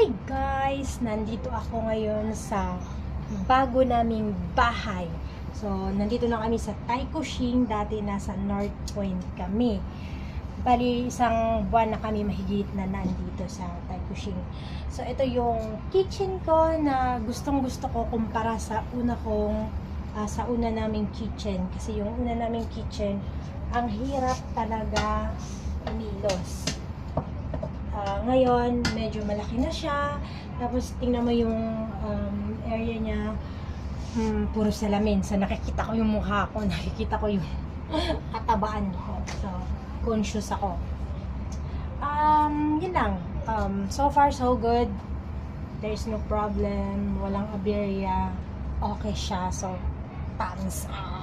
Hi guys! Nandito ako ngayon sa bago naming bahay. So, nandito na kami sa Taikushing. Dati nasa North Point kami. Bali, isang buwan na kami mahigit na nandito sa Taikushing. So, ito yung kitchen ko na gustong-gusto ko kumpara sa sa una naming kitchen. Kasi yung una naming kitchen, ang hirap talaga umilos. Ngayon, medyo malaki na siya. Tapos, tingnan mo yung area niya. Puro salamin. So, nakikita ko yung mukha ko. Nakikita ko yung katabaan ko. So, conscious ako. Yun lang. So far, so good. There's no problem. Walang aberya. Okay siya. So, thumbs up.